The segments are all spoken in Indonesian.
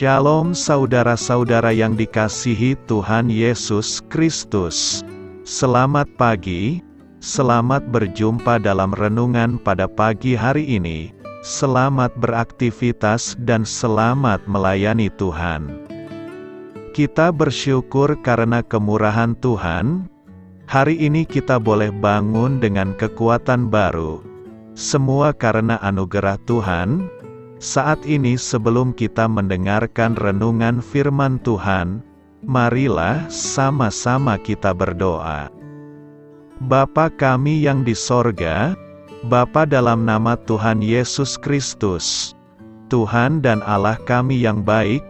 Shalom saudara-saudara yang dikasihi Tuhan Yesus Kristus. Selamat pagi, selamat berjumpa dalam renungan pada pagi hari ini. Selamat beraktivitas dan selamat melayani Tuhan. Kita bersyukur karena kemurahan Tuhan. Hari ini kita boleh bangun dengan kekuatan baru. Semua karena anugerah Tuhan. Saat ini sebelum kita mendengarkan renungan firman Tuhan, marilah sama-sama kita berdoa. Bapa kami yang di sorga, Bapa dalam nama Tuhan Yesus Kristus, Tuhan dan Allah kami yang baik,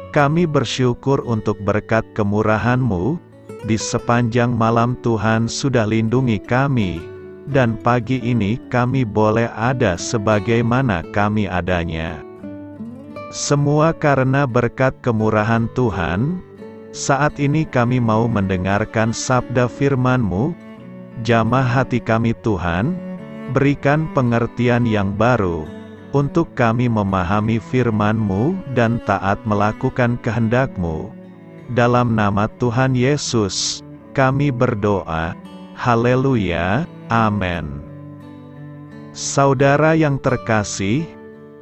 kami bersyukur untuk berkat kemurahan-Mu, di sepanjang malam Tuhan sudah lindungi kami, dan pagi ini kami boleh ada sebagaimana kami adanya. Semua karena berkat kemurahan Tuhan. Saat ini kami mau mendengarkan sabda firman-Mu. Jamah hati kami Tuhan, berikan pengertian yang baru, untuk kami memahami firman-Mu dan taat melakukan kehendak-Mu. Dalam nama Tuhan Yesus, kami berdoa. Haleluya. Amin. Saudara yang terkasih,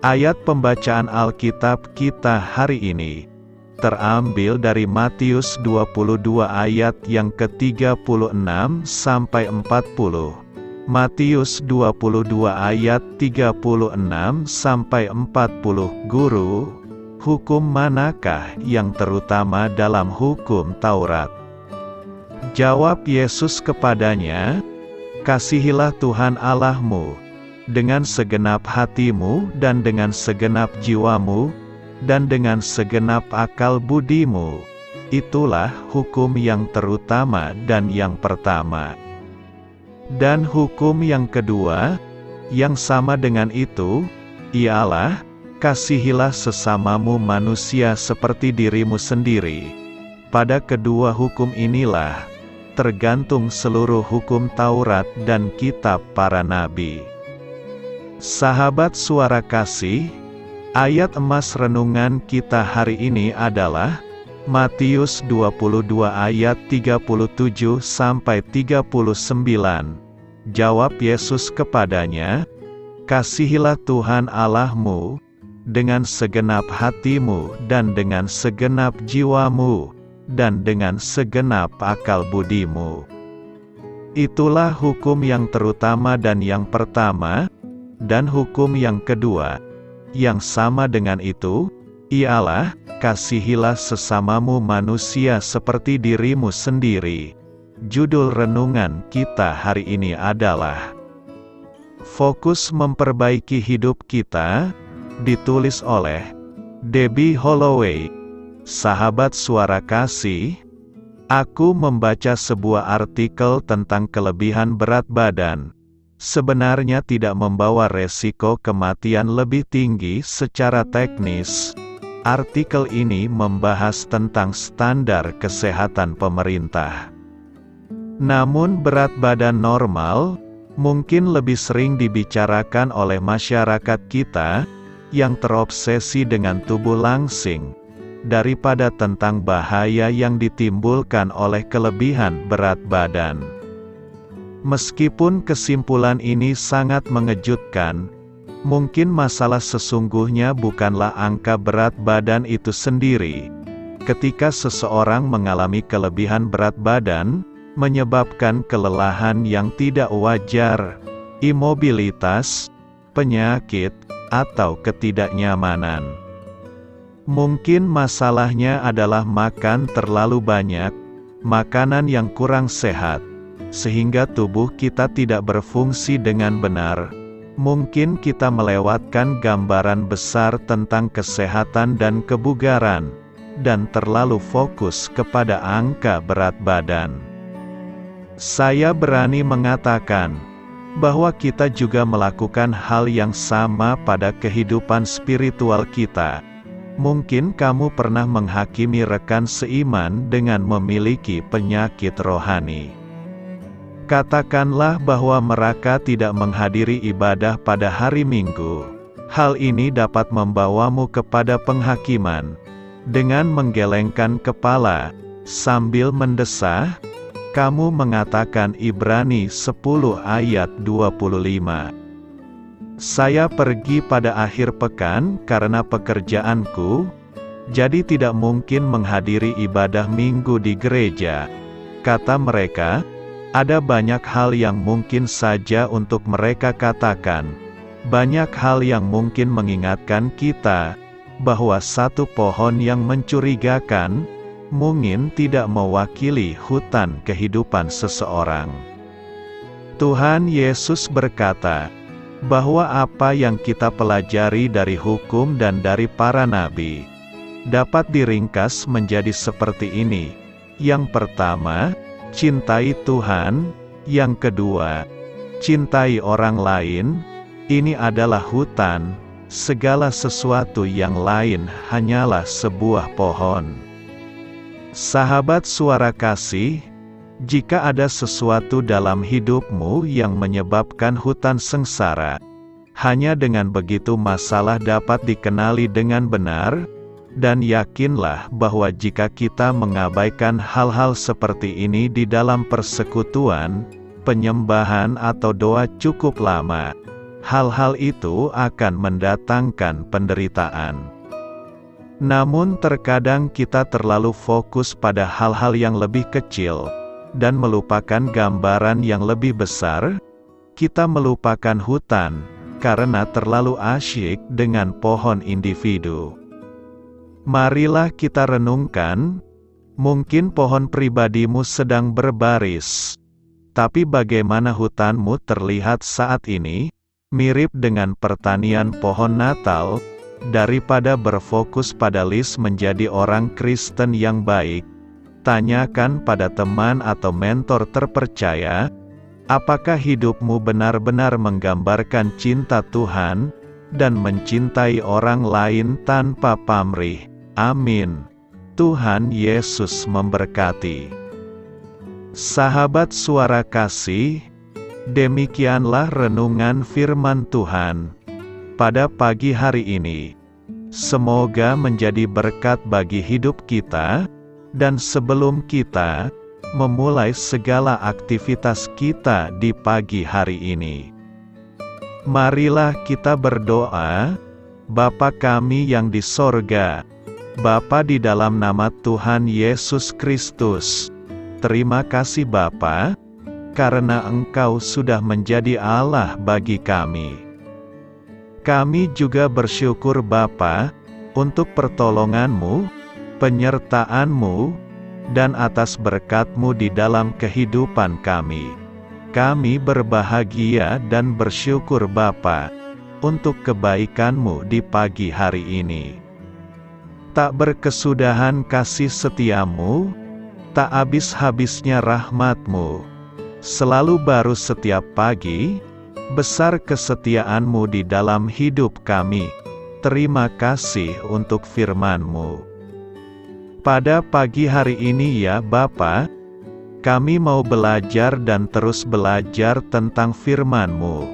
ayat pembacaan Alkitab kita hari ini terambil dari Matius 22 ayat yang ke-36 sampai 40. Matius 22 ayat 36 sampai 40. Guru, hukum manakah yang terutama dalam hukum Taurat? Jawab Yesus kepadanya, kasihilah Tuhan Allahmu, dengan segenap hatimu dan dengan segenap jiwamu, dan dengan segenap akal budimu. Itulah hukum yang terutama dan yang pertama. Dan hukum yang kedua, yang sama dengan itu, ialah, kasihilah sesamamu manusia seperti dirimu sendiri. Pada kedua hukum inilah tergantung seluruh hukum Taurat dan kitab para nabi. Sahabat suara kasih, ayat emas renungan kita hari ini adalah Matius 22 ayat 37 sampai 39. Jawab Yesus kepadanya, kasihilah Tuhan Allahmu dengan segenap hatimu dan dengan segenap jiwamu dan dengan segenap akal budimu. Itulah hukum yang terutama dan yang pertama, dan hukum yang kedua, yang sama dengan itu, ialah, kasihilah sesamamu manusia seperti dirimu sendiri. Judul renungan kita hari ini adalah Fokus Memperbaiki Hidup Kita, ditulis oleh Debbie Holloway. Sahabat suara kasih, aku membaca sebuah artikel tentang kelebihan berat badan. Sebenarnya tidak membawa resiko kematian lebih tinggi secara teknis. Artikel ini membahas tentang standar kesehatan pemerintah. Namun berat badan normal, mungkin lebih sering dibicarakan oleh masyarakat kita, yang terobsesi dengan tubuh langsing, daripada tentang bahaya yang ditimbulkan oleh kelebihan berat badan. Meskipun kesimpulan ini sangat mengejutkan, mungkin masalah sesungguhnya bukanlah angka berat badan itu sendiri. Ketika seseorang mengalami kelebihan berat badan, menyebabkan kelelahan yang tidak wajar, imobilitas, penyakit, atau ketidaknyamanan. Mungkin masalahnya adalah makan terlalu banyak, makanan yang kurang sehat, sehingga tubuh kita tidak berfungsi dengan benar. Mungkin kita melewatkan gambaran besar tentang kesehatan dan kebugaran, dan terlalu fokus kepada angka berat badan. Saya berani mengatakan bahwa kita juga melakukan hal yang sama pada kehidupan spiritual kita. Mungkin kamu pernah menghakimi rekan seiman dengan memiliki penyakit rohani. Katakanlah bahwa mereka tidak menghadiri ibadah pada hari Minggu. Hal ini dapat membawamu kepada penghakiman, Dengan menggelengkan kepala, sambil mendesah, kamu mengatakan Ibrani 10 ayat 25. Saya pergi pada akhir pekan karena pekerjaanku, jadi tidak mungkin menghadiri ibadah minggu di gereja. Kata mereka, ada banyak hal yang mungkin saja untuk mereka katakan. Banyak hal yang mungkin mengingatkan kita bahwa satu pohon yang mencurigakan mungkin tidak mewakili hutan kehidupan seseorang. Tuhan Yesus berkata bahwa apa yang kita pelajari dari hukum dan dari para nabi dapat diringkas menjadi seperti ini. Yang pertama, cintai Tuhan. Yang kedua, cintai orang lain. Ini adalah hutan, segala sesuatu yang lain hanyalah sebuah pohon. Sahabat Suara Kasih, jika ada sesuatu dalam hidupmu yang menyebabkan hutan sengsara, hanya dengan begitu masalah dapat dikenali dengan benar, dan yakinlah bahwa jika kita mengabaikan hal-hal seperti ini di dalam persekutuan, penyembahan atau doa cukup lama, hal-hal itu akan mendatangkan penderitaan. Namun terkadang kita terlalu fokus pada hal-hal yang lebih kecil, dan melupakan gambaran yang lebih besar. Kita melupakan hutan, karena terlalu asyik dengan pohon individu. Marilah kita renungkan, mungkin pohon pribadimu sedang berbaris, tapi bagaimana hutanmu terlihat saat ini? Mirip dengan pertanian pohon Natal. Daripada berfokus pada list menjadi orang Kristen yang baik, tanyakan pada teman atau mentor terpercaya, apakah hidupmu benar-benar menggambarkan cinta Tuhan, dan mencintai orang lain tanpa pamrih. Amin. Tuhan Yesus memberkati. Sahabat Suara Kasih, demikianlah renungan firman Tuhan pada pagi hari ini. Semoga menjadi berkat bagi hidup kita, dan sebelum kita memulai segala aktivitas kita di pagi hari ini, marilah kita berdoa. Bapa kami yang di sorga, Bapa di dalam nama Tuhan Yesus Kristus, terima kasih Bapa, karena Engkau sudah menjadi Allah bagi kami. Kami juga bersyukur Bapa, untuk pertolongan-Mu, penyertaan-Mu, dan atas berkat-Mu di dalam kehidupan kami. Kami berbahagia dan bersyukur Bapa, untuk kebaikan-Mu di pagi hari ini. Tak berkesudahan kasih setia-Mu, tak habis-habisnya rahmat-Mu, selalu baru setiap pagi. Besar kesetiaan-Mu di dalam hidup kami. Terima kasih untuk firman-Mu. Pada pagi hari ini ya Bapa, kami mau belajar dan terus belajar tentang firman-Mu.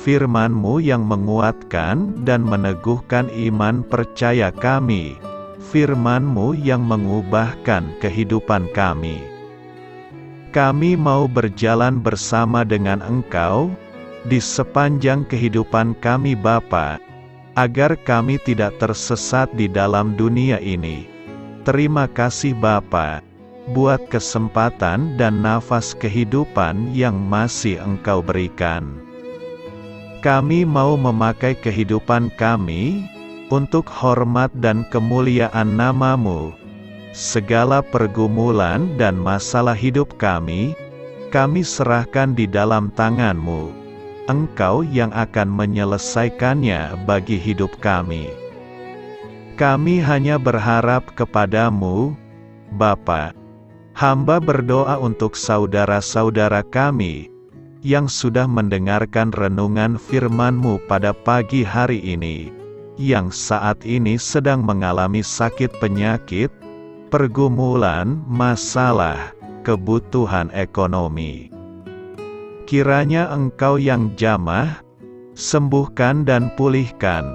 Firman-Mu yang menguatkan dan meneguhkan iman percaya kami. Firman-Mu yang mengubahkan kehidupan kami. Kami mau berjalan bersama dengan Engkau di sepanjang kehidupan kami Bapa, agar kami tidak tersesat di dalam dunia ini. Terima kasih Bapa, buat kesempatan dan nafas kehidupan yang masih Engkau berikan. Kami mau memakai kehidupan kami untuk hormat dan kemuliaan nama-Mu. Segala pergumulan dan masalah hidup kami serahkan di dalam tangan-Mu. Engkau yang akan menyelesaikannya bagi hidup kami. Kami hanya berharap kepada-Mu, Bapa. Hamba berdoa untuk saudara-saudara kami, yang sudah mendengarkan renungan firman-Mu pada pagi hari ini, yang saat ini sedang mengalami sakit penyakit, pergumulan, masalah, kebutuhan ekonomi. Kiranya Engkau yang jamah, sembuhkan dan pulihkan.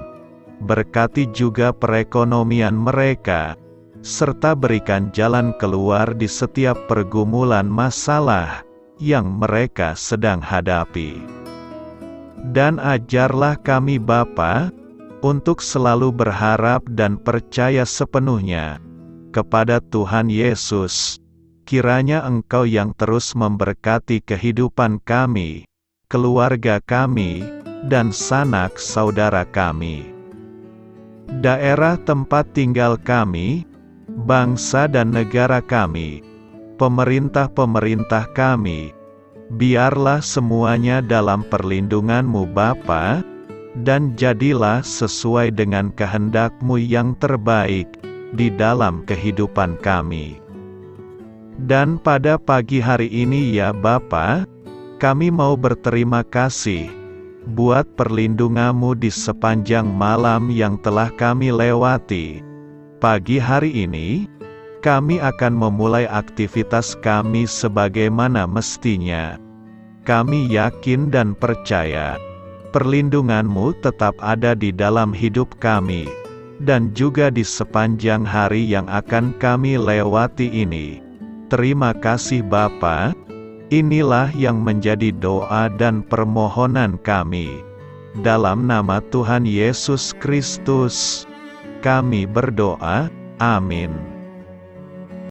Berkati juga perekonomian mereka, serta berikan jalan keluar di setiap pergumulan masalah yang mereka sedang hadapi. Dan ajarlah kami Bapa, untuk selalu berharap dan percaya sepenuhnya kepada Tuhan Yesus. Kiranya Engkau yang terus memberkati kehidupan kami, keluarga kami, dan sanak saudara kami, daerah tempat tinggal kami, bangsa dan negara kami, pemerintah-pemerintah kami. Biarlah semuanya dalam perlindungan-Mu Bapa, dan jadilah sesuai dengan kehendak-Mu yang terbaik di dalam kehidupan kami. Dan pada pagi hari ini ya Bapa, kami mau berterima kasih buat perlindungan-Mu di sepanjang malam yang telah kami lewati. Pagi hari ini, kami akan memulai aktivitas kami sebagaimana mestinya. Kami yakin dan percaya, perlindungan-Mu tetap ada di dalam hidup kami, dan juga di sepanjang hari yang akan kami lewati ini. Terima kasih Bapa. Inilah yang menjadi doa dan permohonan kami. Dalam nama Tuhan Yesus Kristus, kami berdoa. Amin.